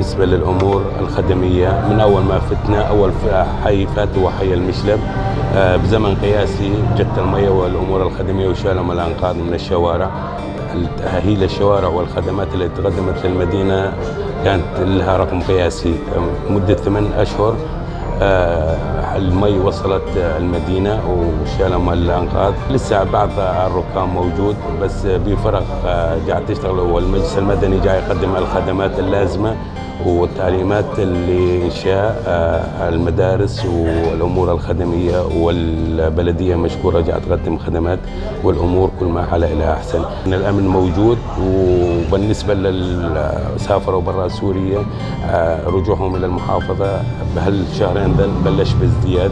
بالنسبة للأمور الخدمية من أول ما فتنا أول حي فات هو حي المشلب. بزمن قياسي جت المية والأمور الخدمية وشالهم الأنقاض من الشوارع. تأهيل الشوارع والخدمات اللي تقدمت للمدينة كانت لها رقم قياسي. مدة 8 أشهر المي وصلت المدينة وشالهم الأنقاض. لسه بعض الركام موجود بس بفرق قاعد تشتغل، والمجلس المدني جاي يقدم الخدمات اللازمة والتعليمات لإنشاء المدارس والأمور الخدمية، والبلدية مشكورة جاء تقدم خدمات والأمور كل ما حال إلى أحسن. الأمن موجود، وبالنسبة للسافروا برا سوريا رجوعهم إلى المحافظة بهالشهرين بلش بازدياد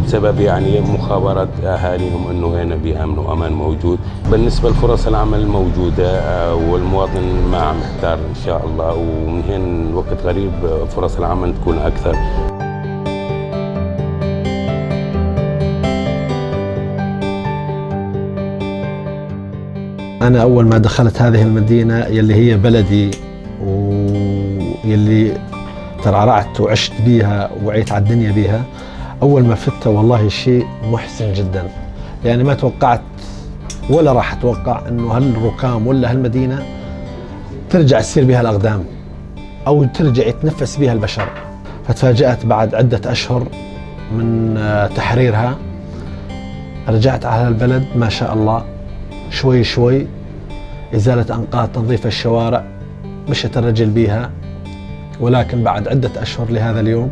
بسبب يعني مخابرات أهاليهم أنه هنا بأمن وأمان موجود. بالنسبة لفرص العمل الموجودة والمواطن ما عم يحتار إن شاء الله، ومن هين وقت غريب فرص العمل تكون أكثر. أنا أول ما دخلت هذه المدينة يلي هي بلدي ويلي ترعرعت وعشت بيها ووعيت على الدنيا بيها، أول ما فت والله شيء محسن جدا. يعني ما توقعت ولا راح أتوقع أنه هالركام ولا هالمدينة ترجع تصير بها الأقدام أو ترجع يتنفس بها البشر. فتفاجأت بعد عدة أشهر من تحريرها، رجعت على البلد ما شاء الله شوي شوي، إزالة أنقاض، تنظيف الشوارع، مشت الرجل بيها. ولكن بعد عدة أشهر لهذا اليوم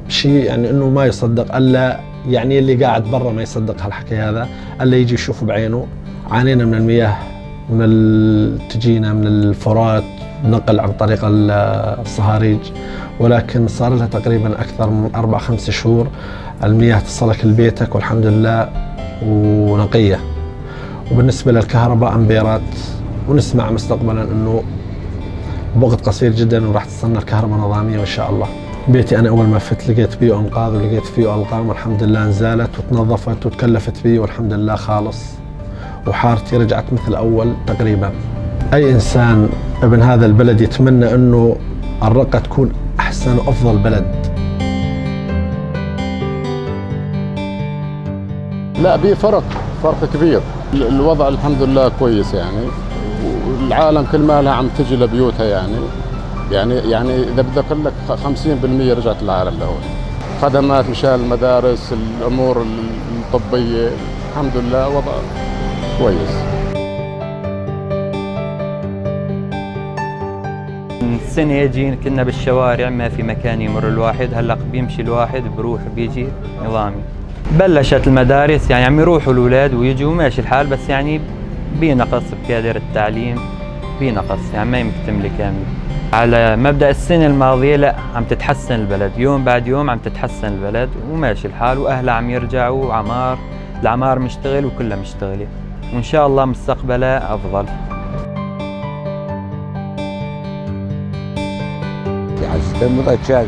شيء يعني انه ما يصدق، الا يعني اللي قاعد برا ما يصدق هالحكي هذا، الا يجي يشوفه بعينه. عانينا من المياه تجينا من الفرات نقل عن طريق الصهاريج، ولكن صار لها تقريبا اكثر من 4-5 شهور المياه تصلك لبيتك والحمد لله ونقيه. وبالنسبه للكهرباء امبيرات، ونسمع مستقبلا انه بوقت قصير جدا وراح تصنع الكهرباء نظاميه وان شاء الله. بيتي أنا أول ما فت لقيت فيه أنقاض ولقيت فيه ألقام، والحمد لله انزالت وتنظفت وتكلفت فيه والحمد لله خالص، وحارتي رجعت مثل أول تقريبا. أي إنسان ابن هذا البلد يتمنى أنه الرقة تكون أحسن وأفضل بلد. لا، بيه فرق كبير. الوضع الحمد لله كويس يعني، والعالم كل ما لها عم تجي لبيوتها يعني إذا بدي أقول لك 50% رجعت العالم لهون. خدمات مشان المدارس، الأمور الطبية، الحمد لله وضع كويس. من سنة يجي كنا بالشوارع ما في مكان يمر الواحد، هلأ بيمشي الواحد بروح بيجي نظامي. بلشت المدارس يعني عم يروحوا الأولاد ويجوا ماشي الحال، بس يعني بينقص بكادر التعليم، بينقص يعني ما يكتمل كامل. على مبدأ السنة الماضية لا، عم تتحسن البلد يوم بعد يوم، عم تتحسن البلد وماشي الحال، وأهلها عم يرجعوا العمار مشتغل وكلها مشتغلة، وإن شاء الله مستقبلها أفضل. المضيشات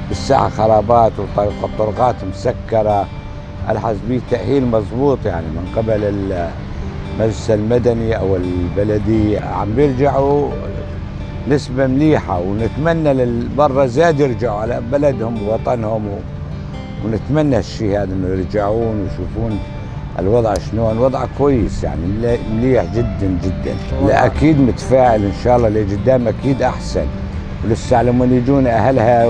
بالساعة خرابات والطرقات مسكرة، الحزبية تأهيل مضبوط يعني من قبل المجلس المدني أو البلدية، عم بيرجعوا نسبة مليحة، ونتمنى للبرة زاد يرجعوا على بلدهم ووطنهم، ونتمنى الشيء هذا انه يرجعون ويشوفون الوضع شنو. الوضع كويس يعني مليح جدا جدا. لا اكيد متفائل ان شاء الله لقدام اكيد احسن، ولسه لما يجون اهلها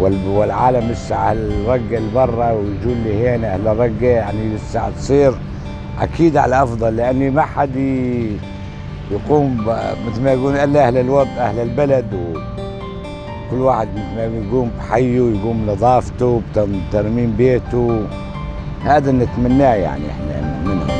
والعالم لسه على الرقه البرة ويجون لي هنا اهل الرقه، يعني لسه تصير اكيد على افضل، لاني ما حد يقوم مثل ما يقولون الا اهل الوطن اهل البلد، وكل واحد مثل ما يقوم بحيه ويقوم بنظافته بترميم بيته. هذا نتمناه يعني احنا منهم.